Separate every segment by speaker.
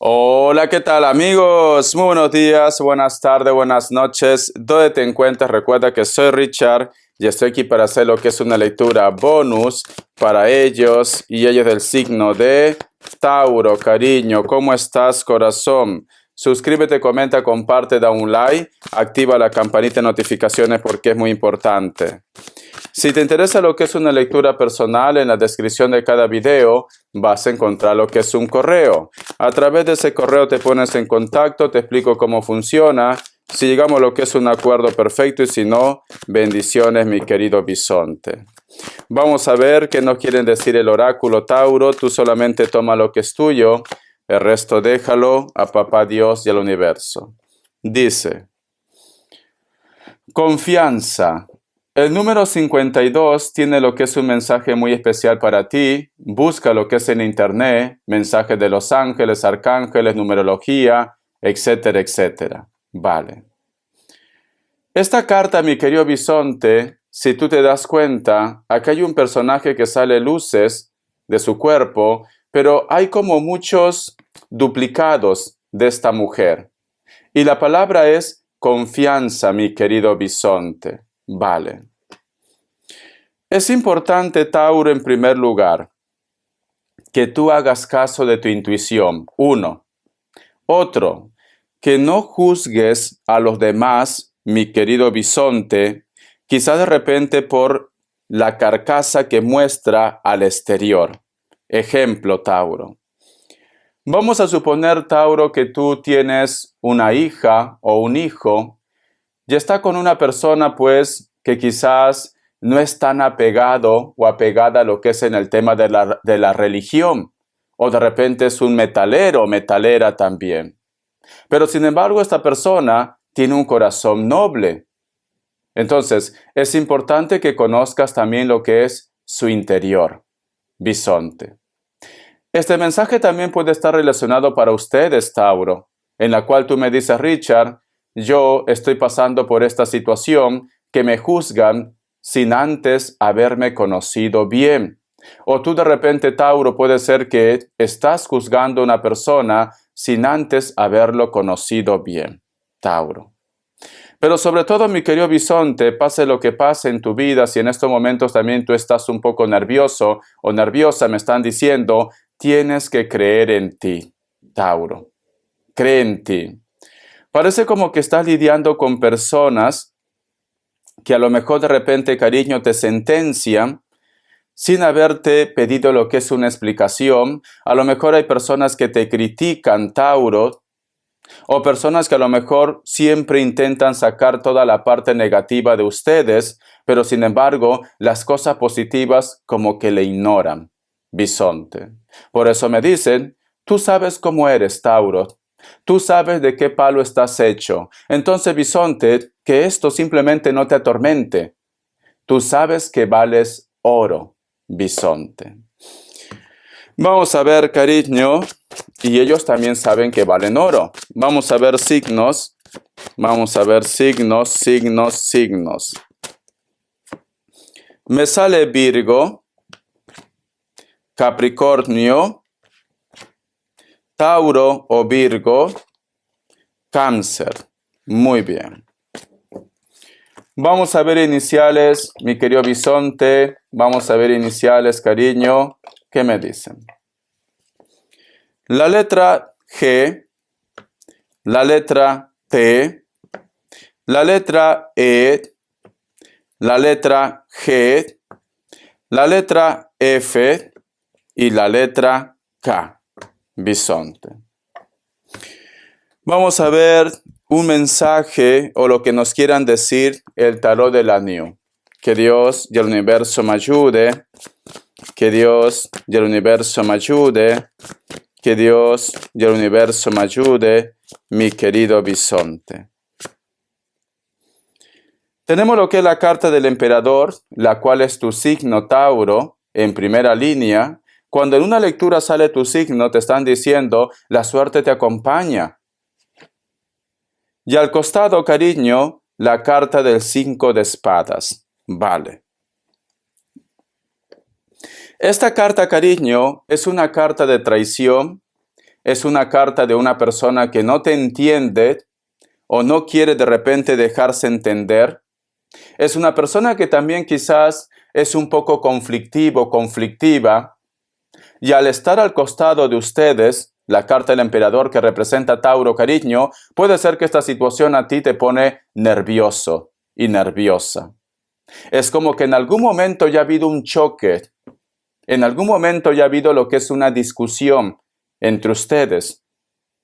Speaker 1: Hola, ¿qué tal amigos? Muy buenos días, buenas tardes, buenas noches. ¿Dónde te encuentras? Recuerda que soy Richard y estoy aquí para hacer lo que es una lectura bonus para ellos y ellos del signo de Tauro. Cariño, ¿cómo estás, corazón? Suscríbete, comenta, comparte, da un like, activa la campanita de notificaciones porque es muy importante. Si te interesa lo que es una lectura personal, en la descripción de cada video vas a encontrar lo que es un correo. A través de ese correo te pones en contacto, te explico cómo funciona, si llegamos a lo que es un acuerdo perfecto y si no, bendiciones mi querido bisonte. Vamos a ver qué nos quieren decir el oráculo Tauro. Tú solamente toma lo que es tuyo, el resto déjalo a Papá Dios y al universo. Dice: confianza. El número 52 tiene lo que es un mensaje muy especial para ti. Busca lo que es en internet, mensajes de los ángeles, arcángeles, numerología, etcétera, etcétera. Vale. Esta carta, mi querido bisonte, si tú te das cuenta, acá hay un personaje que sale luces de su cuerpo, pero hay como muchos duplicados de esta mujer. Y la palabra es confianza, mi querido bisonte. Vale. Es importante, Tauro, en primer lugar, que tú hagas caso de tu intuición. Uno. Otro, que no juzgues a los demás, mi querido bisonte, quizás de repente por la carcasa que muestra al exterior. Ejemplo, Tauro. Vamos a suponer, Tauro, que tú tienes una hija o un hijo y está con una persona, pues, que quizás no es tan apegado o apegada a lo que es en el tema de la religión, o de repente es un metalero o metalera también. Pero sin embargo, esta persona tiene un corazón noble. Entonces, es importante que conozcas también lo que es su interior, bisonte. Este mensaje también puede estar relacionado para ustedes, Tauro, en la cual tú me dices: Richard, yo estoy pasando por esta situación que me juzgan sin antes haberme conocido bien. O tú de repente, Tauro, puede ser que estás juzgando a una persona sin antes haberlo conocido bien, Tauro. Pero sobre todo, mi querido bisonte, pase lo que pase en tu vida, si en estos momentos también tú estás un poco nervioso o nerviosa, me están diciendo, tienes que creer en ti, Tauro. Cree en ti. Parece como que estás lidiando con personas que a lo mejor de repente, cariño, te sentencian sin haberte pedido lo que es una explicación. A lo mejor hay personas que te critican, Tauro, o personas que a lo mejor siempre intentan sacar toda la parte negativa de ustedes, pero sin embargo, las cosas positivas como que le ignoran, bisonte. Por eso me dicen, tú sabes cómo eres, Tauro. Tú sabes de qué palo estás hecho. Entonces, bisonte, que esto simplemente no te atormente. Tú sabes que vales oro, bisonte. Vamos a ver, cariño, y ellos también saben que valen oro. Vamos a ver signos. Vamos a ver signos, signos, signos. Me sale Virgo, Capricornio, Tauro o Virgo, Cáncer. Muy bien. Vamos a ver iniciales, mi querido bisonte. Vamos a ver iniciales, cariño. ¿Qué me dicen? La letra G, la letra T, la letra E, la letra G, la letra F y la letra K, bisonte. Vamos a ver un mensaje o lo que nos quieran decir el tarot del año. Que Dios y el universo me ayude. Que Dios y el universo me ayude. Que Dios y el universo me ayude, mi querido bisonte. Tenemos lo que es la carta del emperador, la cual es tu signo, Tauro, en primera línea. Cuando en una lectura sale tu signo, te están diciendo, la suerte te acompaña. Y al costado, cariño, la carta del 5 de espadas. Vale. Esta carta, cariño, es una carta de traición, es una carta de una persona que no te entiende o no quiere de repente dejarse entender. Es una persona que también quizás es un poco conflictivo, conflictiva, y al estar al costado de ustedes, la carta del emperador que representa a Tauro, cariño, puede ser que esta situación a ti te pone nervioso y nerviosa. Es como que en algún momento ya ha habido un choque, en algún momento ya ha habido lo que es una discusión entre ustedes,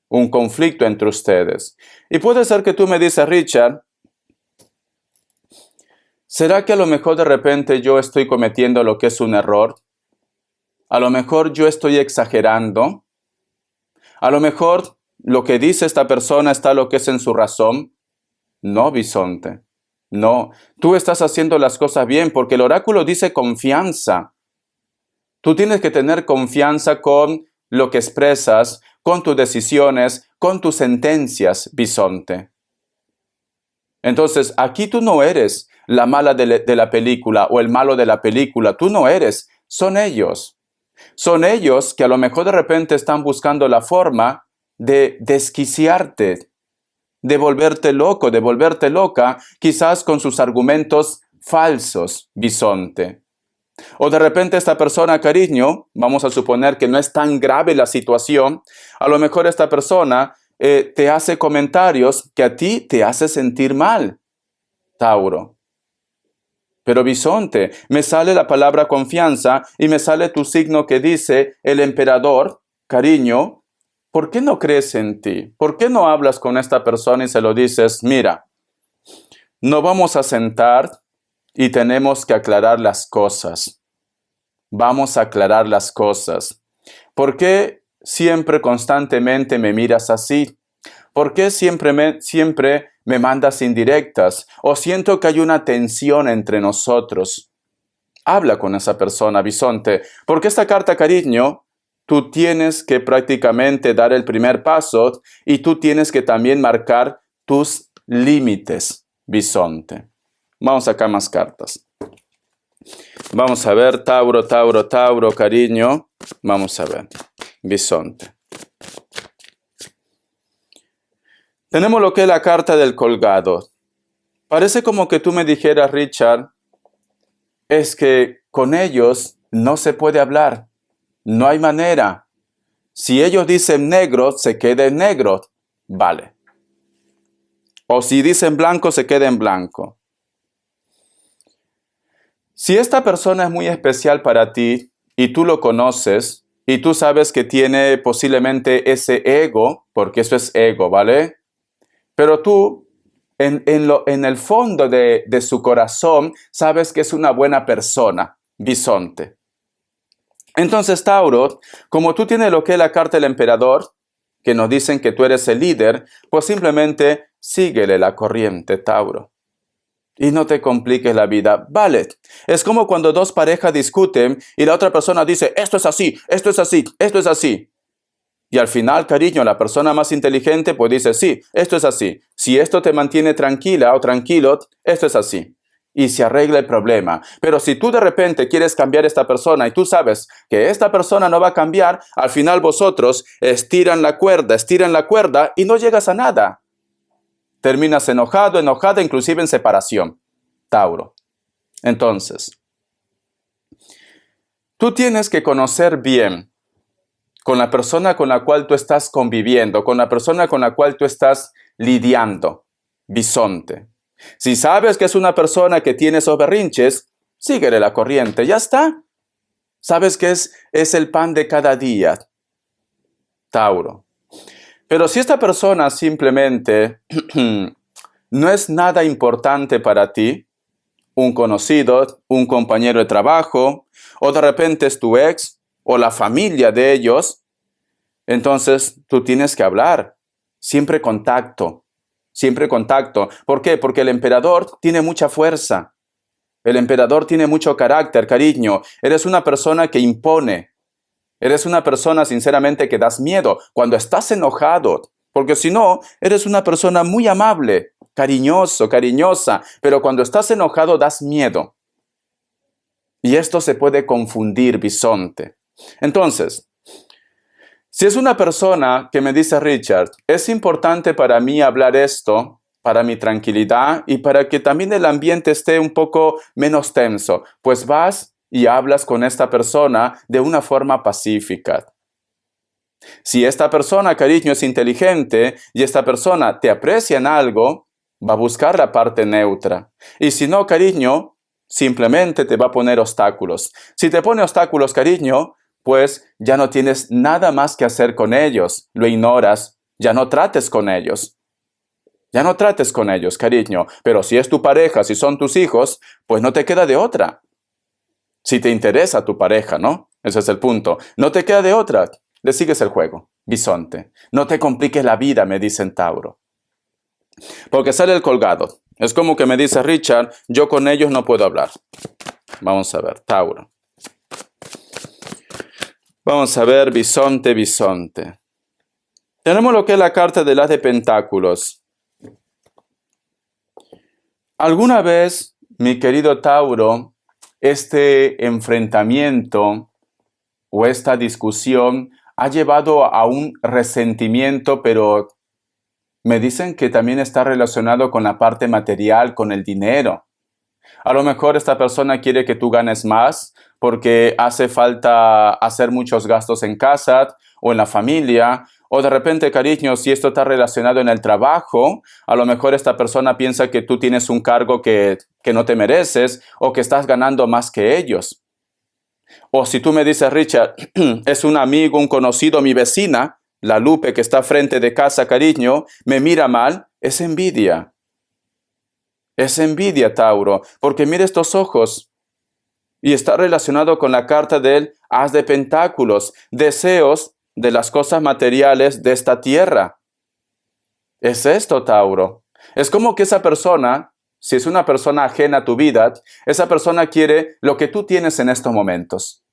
Speaker 1: un conflicto entre ustedes. Y puede ser que tú me dices, Richard, ¿será que a lo mejor de repente yo estoy cometiendo lo que es un error? A lo mejor yo estoy exagerando. A lo mejor lo que dice esta persona está lo que es en su razón. No, bisonte. No, tú estás haciendo las cosas bien porque el oráculo dice confianza. Tú tienes que tener confianza con lo que expresas, con tus decisiones, con tus sentencias, bisonte. Entonces, aquí tú no eres la mala de la película o el malo de la película. Tú no eres, son ellos. Son ellos que a lo mejor de repente están buscando la forma de desquiciarte, de volverte loco, de volverte loca, quizás con sus argumentos falsos, bisonte. O de repente esta persona, cariño, vamos a suponer que no es tan grave la situación, a lo mejor esta persona te hace comentarios que a ti te hace sentir mal, Tauro. Pero bisonte, me sale la palabra confianza y me sale tu signo que dice el emperador, cariño, ¿por qué no crees en ti? ¿Por qué no hablas con esta persona y se lo dices, mira, nos vamos a sentar y tenemos que aclarar las cosas? Vamos a aclarar las cosas. ¿Por qué siempre constantemente me miras así? ¿Por qué siempre me mandas indirectas? ¿O siento que hay una tensión entre nosotros? Habla con esa persona, bisonte, porque esta carta, cariño, tú tienes que prácticamente dar el primer paso y tú tienes que también marcar tus límites, bisonte. Vamos acá más cartas. Vamos a ver, Tauro, Tauro, Tauro, cariño. Vamos a ver, bisonte. Tenemos lo que es la carta del colgado. Parece como que tú me dijeras, Richard, es que con ellos no se puede hablar. No hay manera. Si ellos dicen negro, se queda en negro. Vale. O si dicen blanco, se queda en blanco. Si esta persona es muy especial para ti y tú lo conoces y tú sabes que tiene posiblemente ese ego, porque eso es ego, ¿vale? Pero tú, en el fondo de su corazón, sabes que es una buena persona, bisonte. Entonces, Tauro, como tú tienes lo que es la carta del emperador, que nos dicen que tú eres el líder, pues simplemente síguele la corriente, Tauro. Y no te compliques la vida. Vale, es como cuando dos parejas discuten y la otra persona dice, esto es así, esto es así, esto es así. Y al final, cariño, la persona más inteligente pues dice, sí, esto es así. Si esto te mantiene tranquila o tranquilo, esto es así. Y se arregla el problema. Pero si tú de repente quieres cambiar a esta persona y tú sabes que esta persona no va a cambiar, al final vosotros estiran la cuerda y no llegas a nada. Terminas enojado, enojada, inclusive en separación, Tauro. Entonces, tú tienes que conocer bien con la persona con la cual tú estás conviviendo, con la persona con la cual tú estás lidiando, bisonte. Si sabes que es una persona que tiene esos berrinches, síguele la corriente, ya está. Sabes que es el pan de cada día, Tauro. Pero si esta persona simplemente no es nada importante para ti, un conocido, un compañero de trabajo, o de repente es tu ex, o la familia de ellos, entonces tú tienes que hablar. Siempre contacto, siempre contacto. ¿Por qué? Porque el emperador tiene mucha fuerza. El emperador tiene mucho carácter, cariño. Eres una persona que impone. Eres una persona, sinceramente, que das miedo cuando estás enojado. Porque si no, eres una persona muy amable, cariñoso, cariñosa. Pero cuando estás enojado, das miedo. Y esto se puede confundir, bisonte. Entonces, Si es una persona que me dice, Richard, es importante para mí hablar esto, para mi tranquilidad y para que también el ambiente esté un poco menos tenso, pues vas y hablas con esta persona de una forma pacífica. Si esta persona, cariño, es inteligente y esta persona te aprecia en algo, va a buscar la parte neutra. Y si no, cariño, simplemente te va a poner obstáculos. Si te pone obstáculos, cariño, pues ya no tienes nada más que hacer con ellos. Lo ignoras, ya no trates con ellos. Ya no trates con ellos, cariño. Pero si es tu pareja, si son tus hijos, pues no te queda de otra. Si te interesa tu pareja, ¿no? Ese es el punto. No te queda de otra. Le sigues el juego, bisonte. No te compliques la vida, me dicen Tauro. Porque sale el colgado. Es como que me dice Richard, yo con ellos no puedo hablar. Vamos a ver, Tauro. Vamos a ver, bisonte, bisonte. Tenemos lo que es la carta del as de pentáculos. ¿Alguna vez, mi querido Tauro, este enfrentamiento o esta discusión ha llevado a un resentimiento, pero me dicen que también está relacionado con la parte material, con el dinero? A lo mejor esta persona quiere que tú ganes más porque hace falta hacer muchos gastos en casa o en la familia, o de repente, cariño, si esto está relacionado en el trabajo, a lo mejor esta persona piensa que tú tienes un cargo que no te mereces o que estás ganando más que ellos. O si tú me dices, Richard, es un amigo, un conocido, mi vecina, la Lupe que está frente de casa, cariño, me mira mal, es envidia. Es envidia, Tauro, porque mira estos ojos. Y está relacionado con la carta del as de pentáculos, deseos de las cosas materiales de esta tierra. Es esto, Tauro. Es como que esa persona, si es una persona ajena a tu vida, esa persona quiere lo que tú tienes en estos momentos.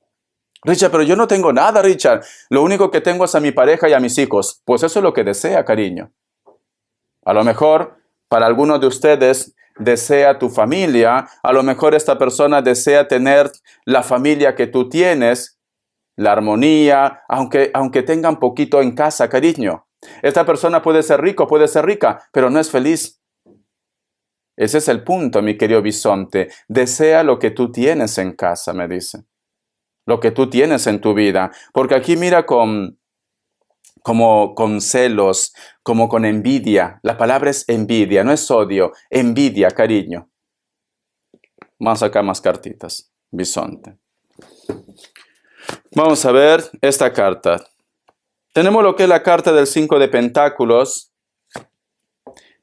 Speaker 1: Richard, pero yo no tengo nada, Richard. Lo único que tengo es a mi pareja y a mis hijos. Pues eso es lo que desea, cariño. A lo mejor, para algunos de ustedes, desea tu familia. A lo mejor esta persona desea tener la familia que tú tienes, la armonía, aunque tengan poquito en casa, cariño. Esta persona puede ser rico, puede ser rica, pero no es feliz. Ese es el punto, mi querido bisonte. Desea lo que tú tienes en casa, me dice. Lo que tú tienes en tu vida. Porque aquí mira como con celos, como con envidia. La palabra es envidia, no es odio. Envidia, cariño. Vamos a sacar más cartitas, bisonte. Vamos a ver esta carta. Tenemos lo que es la carta del 5 de pentáculos.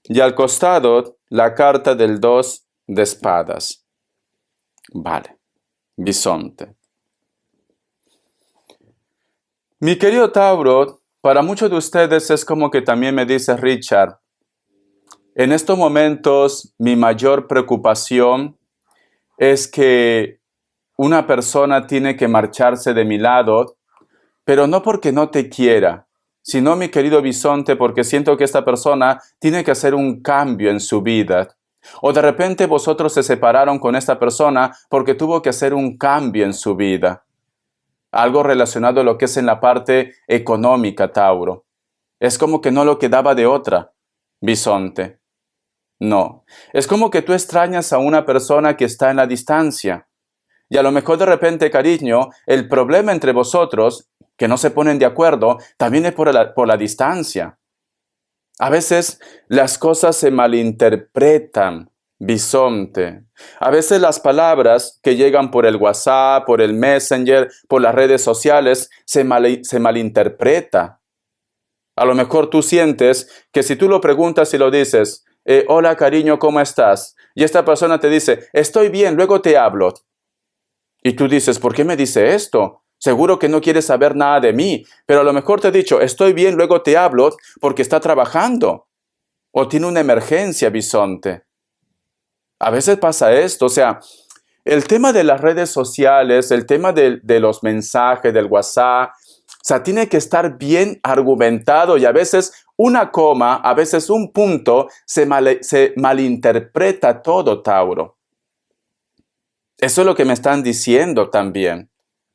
Speaker 1: Y al costado, la carta del 2 de espadas. Vale, bisonte. Mi querido Tauro, para muchos de ustedes es como que también me dice Richard, en estos momentos mi mayor preocupación es que una persona tiene que marcharse de mi lado, pero no porque no te quiera, sino, mi querido bisonte, porque siento que esta persona tiene que hacer un cambio en su vida. O de repente vosotros se separaron con esta persona porque tuvo que hacer un cambio en su vida. Algo relacionado a lo que es en la parte económica, Tauro. Es como que no lo quedaba de otra, bisonte. No, es como que tú extrañas a una persona que está en la distancia. Y a lo mejor de repente, cariño, el problema entre vosotros, que no se ponen de acuerdo, también es por la distancia. A veces las cosas se malinterpretan, bisonte. A veces las palabras que llegan por el WhatsApp, por el Messenger, por las redes sociales, se malinterpreta. A lo mejor tú sientes que si tú lo preguntas y lo dices, hola cariño, ¿cómo estás? Y esta persona te dice, estoy bien, luego te hablo. Y tú dices, ¿por qué me dice esto? Seguro que no quiere saber nada de mí, pero a lo mejor te he dicho, estoy bien, luego te hablo, porque está trabajando. O tiene una emergencia, bisonte. A veces pasa esto, o sea, el tema de las redes sociales, el tema de los mensajes, del WhatsApp, o sea, tiene que estar bien argumentado y a veces una coma, a veces un punto, se malinterpreta todo, Tauro. Eso es lo que me están diciendo también.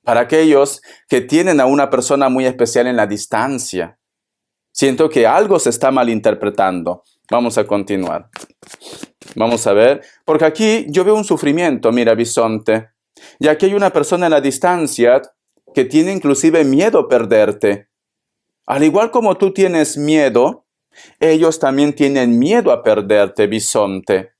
Speaker 1: para aquellos que tienen a una persona muy especial en la distancia. Siento que algo se está malinterpretando. Vamos a continuar. Vamos a ver, porque aquí yo veo un sufrimiento, mira, bisonte. Y aquí hay una persona en la distancia que tiene inclusive miedo a perderte. Al igual como tú tienes miedo, ellos también tienen miedo a perderte, bisonte.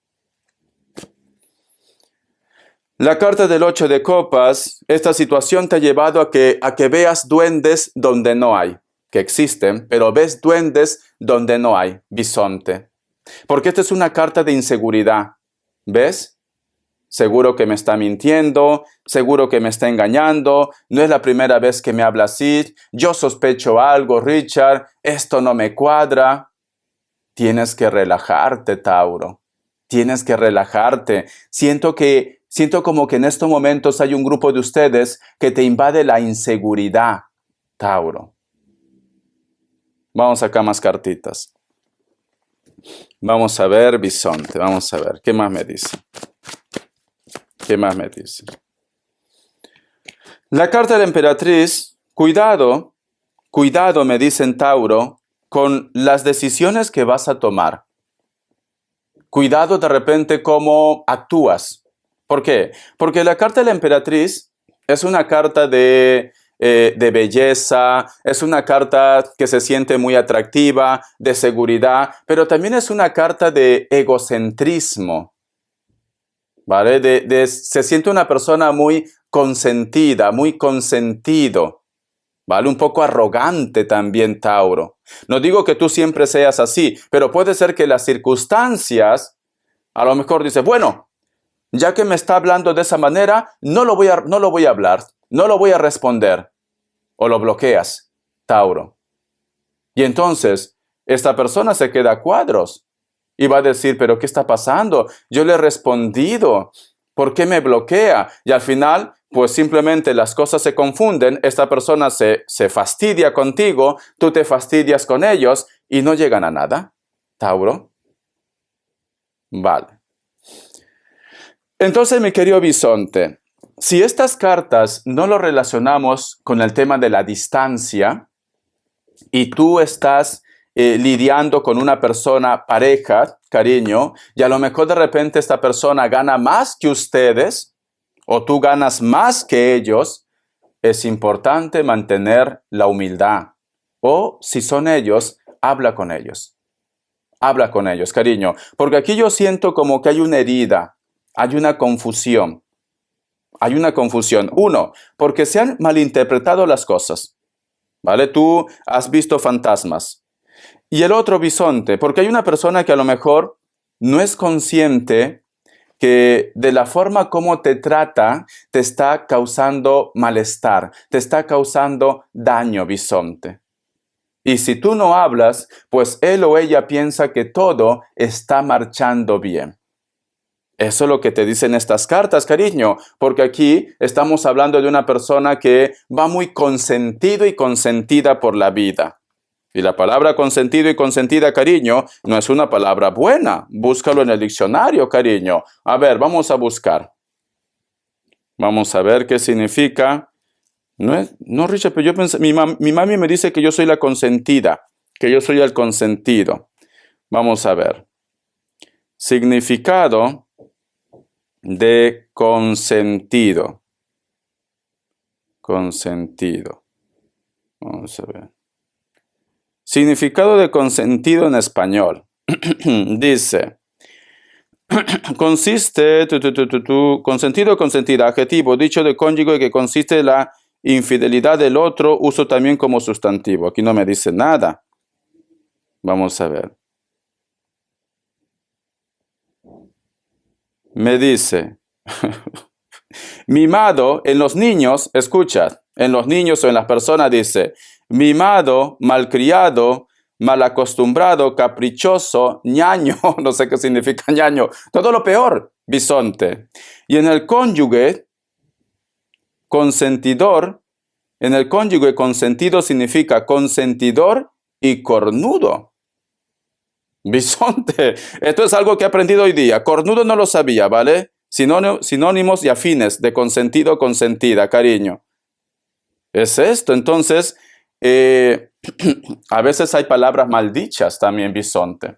Speaker 1: La carta del 8 de copas, esta situación te ha llevado a que veas duendes donde no hay, que existen, pero ves duendes donde no hay, bisonte. Porque esta es una carta de inseguridad, ¿ves? Seguro que me está mintiendo, seguro que me está engañando, no es la primera vez que me habla así, yo sospecho algo, Richard, esto no me cuadra. Tienes que relajarte, Tauro, tienes que relajarte. Siento como que en estos momentos hay un grupo de ustedes que te invade la inseguridad, Tauro. Vamos acá más cartitas. Vamos a ver, bisonte, vamos a ver, ¿qué más me dice? ¿Qué más me dice? La carta de la emperatriz, cuidado, me dicen Tauro, con las decisiones que vas a tomar. Cuidado de repente cómo actúas. ¿Por qué? Porque la carta de la emperatriz es una carta de belleza, es una carta que se siente muy atractiva, de seguridad, pero también es una carta de egocentrismo, ¿vale? Se siente una persona muy consentida, muy consentido, ¿vale? Un poco arrogante también, Tauro. No digo que tú siempre seas así, pero puede ser que las circunstancias, a lo mejor dices, bueno, ya que me está hablando de esa manera, no lo voy a hablar, no lo voy a responder. O lo bloqueas, Tauro. Y entonces, esta persona se queda a cuadros y va a decir, ¿pero qué está pasando? Yo le he respondido, ¿por qué me bloquea? Y al final, pues simplemente las cosas se confunden, esta persona se fastidia contigo, tú te fastidias con ellos y no llegan a nada, Tauro. Vale. Entonces, mi querido bisonte, si estas cartas no lo relacionamos con el tema de la distancia y tú estás lidiando con una persona, pareja, cariño, y a lo mejor de repente esta persona gana más que ustedes o tú ganas más que ellos, es importante mantener la humildad. O si son ellos, habla con ellos. Habla con ellos, cariño, porque aquí yo siento como que hay una herida. Hay una confusión. Hay una confusión. Uno, porque se han malinterpretado las cosas. ¿Vale? Tú has visto fantasmas. Y el otro, bisonte, porque hay una persona que a lo mejor no es consciente que de la forma como te trata, te está causando malestar, te está causando daño, bisonte. Y si tú no hablas, pues él o ella piensa que todo está marchando bien. Eso es lo que te dicen estas cartas, cariño, porque aquí estamos hablando de una persona que va muy consentido y consentida por la vida. Y la palabra consentido y consentida, cariño, no es una palabra buena. Búscalo en el diccionario, cariño. A ver, vamos a buscar. Vamos a ver qué significa. No, Richard, pero yo pensé, mi mami me dice que yo soy la consentida, que yo soy el consentido. Vamos a ver. Significado de consentido. Consentido. Vamos a ver. Significado de consentido en español. Dice, consiste, consentido o consentida, adjetivo, dicho de cónyuge que consiste en la infidelidad del otro, uso también como sustantivo. Aquí no me dice nada. Vamos a ver. Me dice, mimado en los niños, escucha, en los niños o en las personas dice, mimado, malcriado, malacostumbrado, caprichoso, ñaño, no sé qué significa ñaño, todo lo peor, bisonte. Y en el cónyuge, consentidor, en el cónyuge consentido significa consentidor y cornudo. Bisonte, esto es algo que he aprendido hoy día. Cornudo no lo sabía, ¿vale? Sinónimos y afines de consentido, consentida, cariño. Es esto. Entonces, a veces hay palabras maldichas también, bisonte.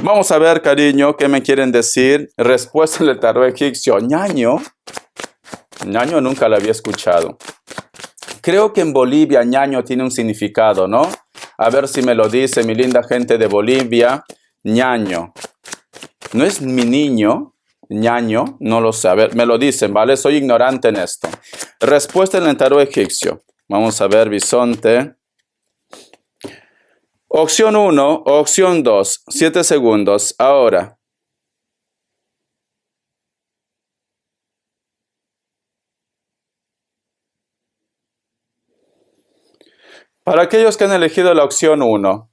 Speaker 1: Vamos a ver, cariño, qué me quieren decir. Respuesta del tarot egipcio. Ñaño. Ñaño nunca la había escuchado. Creo que en Bolivia ñaño tiene un significado, ¿no? A ver si me lo dice mi linda gente de Bolivia. Ñaño. ¿No es mi niño? Ñaño, no lo sé. A ver, me lo dicen, ¿vale? Soy ignorante en esto. Respuesta en el tarot egipcio. Vamos a ver, bisonte. Opción 1, opción 2. 7 segundos. Ahora. Para aquellos que han elegido la opción 1,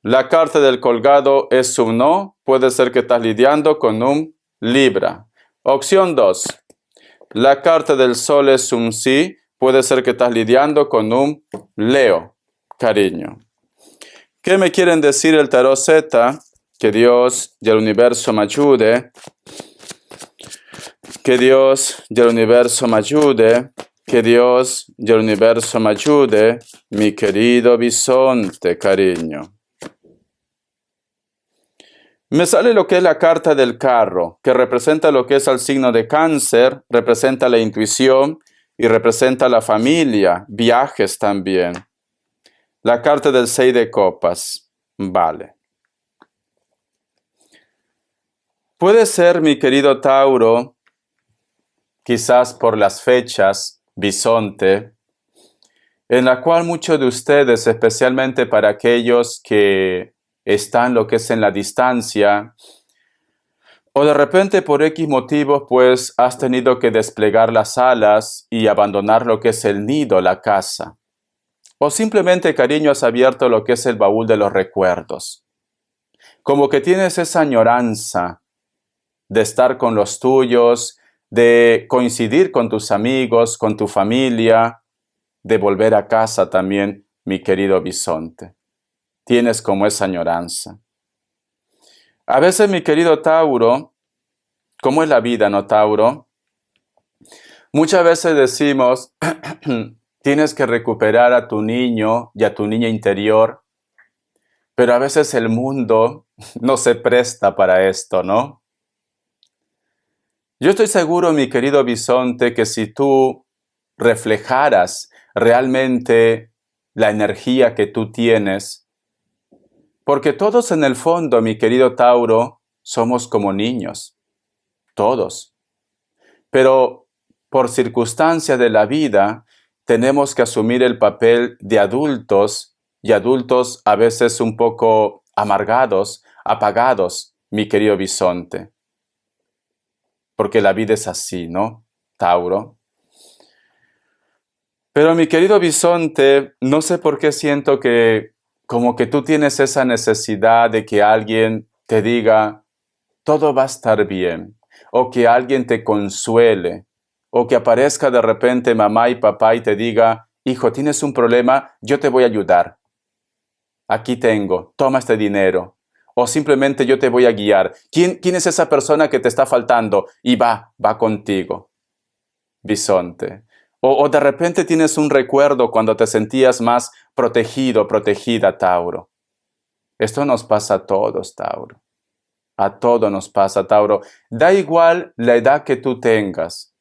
Speaker 1: la carta del colgado es un no. Puede ser que estás lidiando con un Libra. Opción 2. La carta del sol es un sí. Puede ser que estás lidiando con un Leo, cariño. ¿Qué me quieren decir el tarot Z? Que Dios y el universo me ayude. Que Dios y el universo me ayude. Que Dios y el universo me ayude. Mi querido bisonte, cariño. Me sale lo que es la carta del carro, que representa lo que es el signo de Cáncer, representa la intuición y representa la familia, viajes también. La carta del 6 de copas. Vale. Puede ser, mi querido Tauro, quizás por las fechas, bisonte, en la cual muchos de ustedes, especialmente para aquellos que están lo que es en la distancia, o de repente por X motivos, pues has tenido que desplegar las alas y abandonar lo que es el nido, la casa. O simplemente, cariño, has abierto lo que es el baúl de los recuerdos. Como que tienes esa añoranza de estar con los tuyos, de coincidir con tus amigos, con tu familia, de volver a casa también, mi querido bisonte. Tienes como esa añoranza. A veces, mi querido Tauro, ¿cómo es la vida, no, Tauro? Muchas veces decimos, tienes que recuperar a tu niño y a tu niña interior, pero a veces el mundo no se presta para esto, ¿no? Yo estoy seguro, mi querido bisonte, que si tú reflejaras realmente la energía que tú tienes, porque todos en el fondo, mi querido Tauro, somos como niños, todos. Pero por circunstancias de la vida, tenemos que asumir el papel de adultos y adultos a veces un poco amargados, apagados, mi querido bisonte. Porque la vida es así, ¿no, Tauro? Pero mi querido bisonte, no sé por qué siento que como que tú tienes esa necesidad de que alguien te diga, todo va a estar bien, o que alguien te consuele, o que aparezca de repente mamá y papá y te diga, hijo, tienes un problema, yo te voy a ayudar. Aquí tengo, toma este dinero. O simplemente yo te voy a guiar. ¿Quién es esa persona que te está faltando? Y va contigo, bisonte. O de repente tienes un recuerdo cuando te sentías más protegido, protegida, Tauro. Esto nos pasa a todos, Tauro. A todos nos pasa, Tauro. Da igual la edad que tú tengas.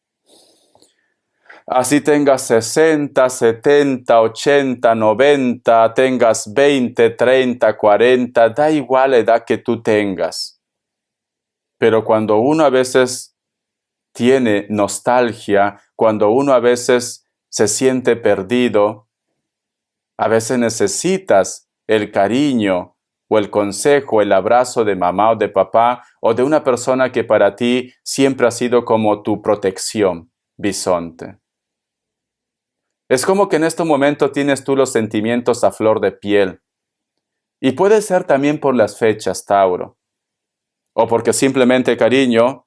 Speaker 1: Así tengas 60, 70, 80, 90, tengas 20, 30, 40, da igual la edad que tú tengas. Pero cuando uno a veces tiene nostalgia, cuando uno a veces se siente perdido, a veces necesitas el cariño o el consejo, el abrazo de mamá o de papá o de una persona que para ti siempre ha sido como tu protección, bisonte. Es como que en este momento tienes tú los sentimientos a flor de piel. Y puede ser también por las fechas, Tauro. O porque simplemente, cariño,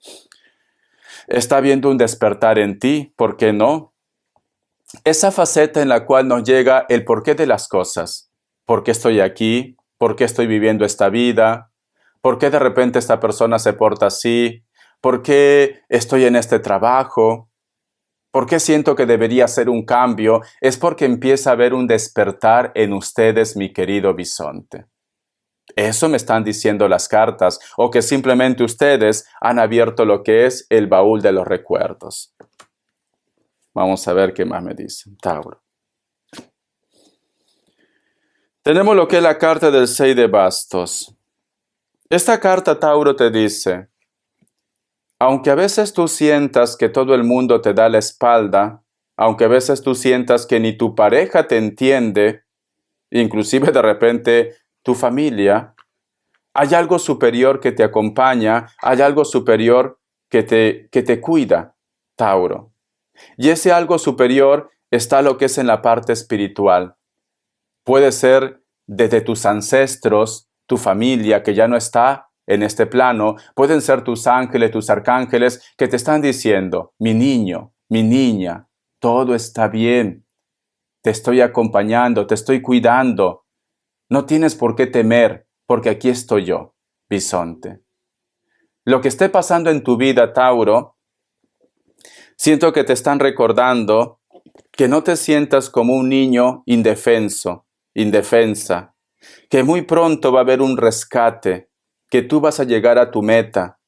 Speaker 1: está habiendo un despertar en ti, ¿por qué no? Esa faceta en la cual nos llega el porqué de las cosas. ¿Por qué estoy aquí? ¿Por qué estoy viviendo esta vida? ¿Por qué de repente esta persona se porta así? ¿Por qué estoy en este trabajo? ¿Por qué siento que debería ser un cambio? Es porque empieza a haber un despertar en ustedes, mi querido bisonte. Eso me están diciendo las cartas, o que simplemente ustedes han abierto lo que es el baúl de los recuerdos. Vamos a ver qué más me dicen. Tauro. Tenemos lo que es la carta del 6 de bastos. Esta carta, Tauro, te dice, aunque a veces tú sientas que todo el mundo te da la espalda, aunque a veces tú sientas que ni tu pareja te entiende, inclusive de repente tu familia, hay algo superior que te acompaña, hay algo superior que te cuida, Tauro. Y ese algo superior está lo que es en la parte espiritual. Puede ser desde tus ancestros, tu familia que ya no está en este plano, pueden ser tus ángeles, tus arcángeles que te están diciendo, mi niño, mi niña, todo está bien, te estoy acompañando, te estoy cuidando, no tienes por qué temer, porque aquí estoy yo, bisonte. Lo que esté pasando en tu vida, Tauro, siento que te están recordando que no te sientas como un niño indefenso, indefensa, que muy pronto va a haber un rescate, que tú vas a llegar a tu meta,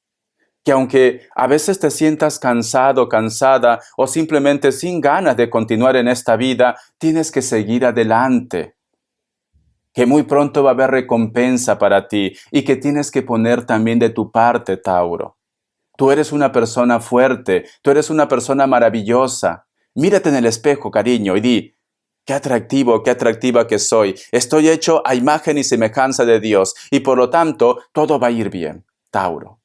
Speaker 1: que aunque a veces te sientas cansado, cansada o simplemente sin ganas de continuar en esta vida, tienes que seguir adelante, que muy pronto va a haber recompensa para ti y que tienes que poner también de tu parte, Tauro. Tú eres una persona fuerte, tú eres una persona maravillosa. Mírate en el espejo, cariño, y di, qué atractivo, qué atractiva que soy. Estoy hecho a imagen y semejanza de Dios y por lo tanto todo va a ir bien, Tauro.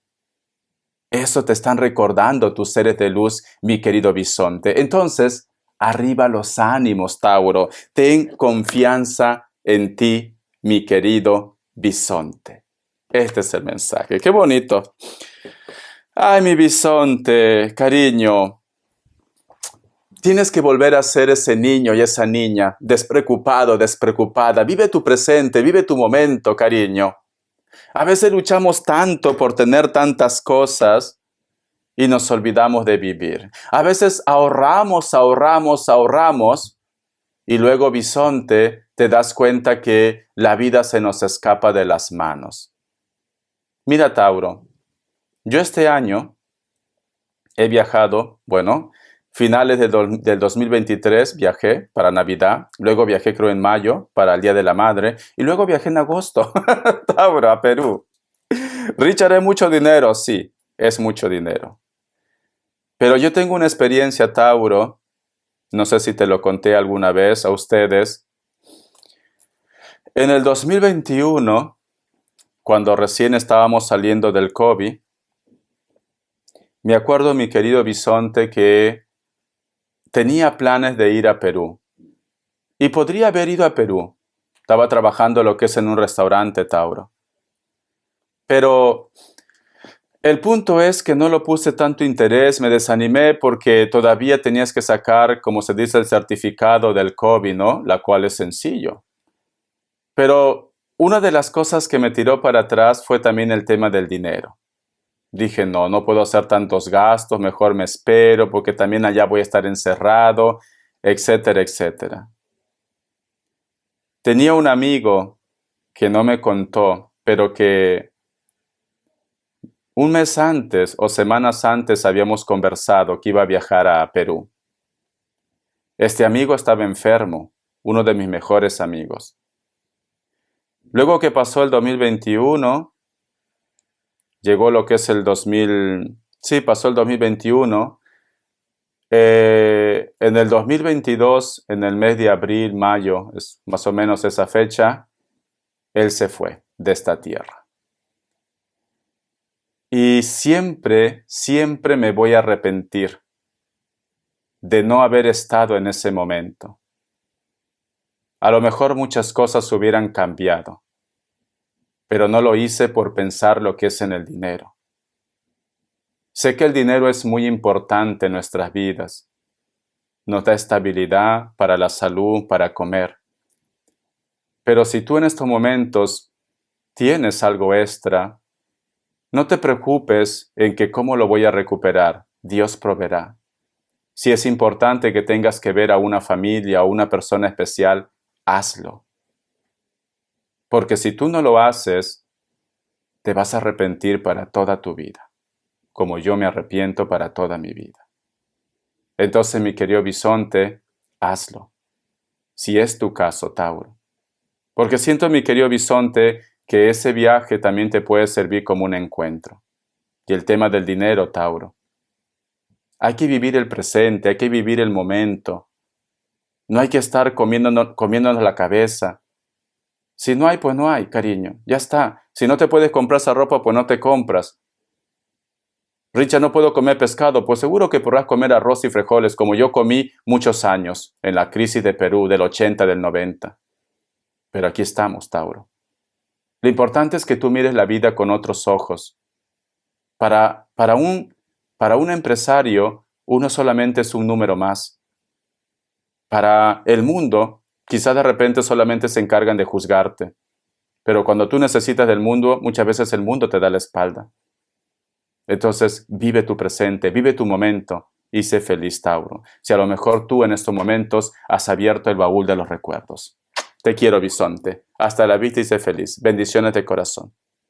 Speaker 1: Eso te están recordando tus seres de luz, mi querido bisonte. Entonces, arriba los ánimos, Tauro. Ten confianza en ti, mi querido bisonte. Este es el mensaje. Qué bonito. Ay, mi bisonte, cariño. Tienes que volver a ser ese niño y esa niña, despreocupado, despreocupada. Vive tu presente, vive tu momento, cariño. A veces luchamos tanto por tener tantas cosas y nos olvidamos de vivir. A veces ahorramos, ahorramos, ahorramos y luego, bisonte, te das cuenta que la vida se nos escapa de las manos. Mira, Tauro, yo este año he viajado, finales del 2023 viajé para Navidad, luego viajé creo en mayo para el Día de la Madre y luego viajé en agosto, Tauro, a Perú. Richard, ¿es mucho dinero? Sí, es mucho dinero. Pero yo tengo una experiencia, Tauro, no sé si te lo conté alguna vez a ustedes. En el 2021, cuando recién estábamos saliendo del COVID, me acuerdo, mi querido bisonte, que tenía planes de ir a Perú. Y podría haber ido a Perú. Estaba trabajando lo que es en un restaurante, Tauro. Pero el punto es que no lo puse tanto interés, me desanimé porque todavía tenías que sacar, como se dice, el certificado del COVID, ¿no? La cual es sencillo. Pero una de las cosas que me tiró para atrás fue también el tema del dinero. Dije, no puedo hacer tantos gastos, mejor me espero porque también allá voy a estar encerrado, etcétera, etcétera. Tenía un amigo que no me contó, pero que un mes antes o semanas antes habíamos conversado que iba a viajar a Perú. Este amigo estaba enfermo, uno de mis mejores amigos. Luego que pasó el 2021, llegó lo que es el 2000, sí, pasó el 2021. En el 2022, en el mes de abril, mayo, es más o menos esa fecha, él se fue de esta tierra. Y siempre, siempre me voy a arrepentir de no haber estado en ese momento. A lo mejor muchas cosas hubieran cambiado, pero no lo hice por pensar lo que es en el dinero. Sé que el dinero es muy importante en nuestras vidas. Nos da estabilidad para la salud, para comer. Pero si tú en estos momentos tienes algo extra, no te preocupes en que cómo lo voy a recuperar. Dios proveerá. Si es importante que tengas que ver a una familia o una persona especial, hazlo. Porque si tú no lo haces, te vas a arrepentir para toda tu vida, como yo me arrepiento para toda mi vida. Entonces, mi querido bisonte, hazlo. Si es tu caso, Tauro. Porque siento, mi querido bisonte, que ese viaje también te puede servir como un encuentro. Y el tema del dinero, Tauro. Hay que vivir el presente, hay que vivir el momento. No hay que estar comiéndonos la cabeza. Si no hay, pues no hay, cariño. Ya está. Si no te puedes comprar esa ropa, pues no te compras. Richard, no puedo comer pescado. Pues seguro que podrás comer arroz y frijoles como yo comí muchos años en la crisis de Perú del 80, del 90. Pero aquí estamos, Tauro. Lo importante es que tú mires la vida con otros ojos. Para un empresario, uno solamente es un número más. Para el mundo, quizás de repente solamente se encargan de juzgarte. Pero cuando tú necesitas del mundo, muchas veces el mundo te da la espalda. Entonces, vive tu presente, vive tu momento y sé feliz, Tauro. Si a lo mejor tú en estos momentos has abierto el baúl de los recuerdos. Te quiero, bisonte. Hasta la vista y sé feliz. Bendiciones de corazón.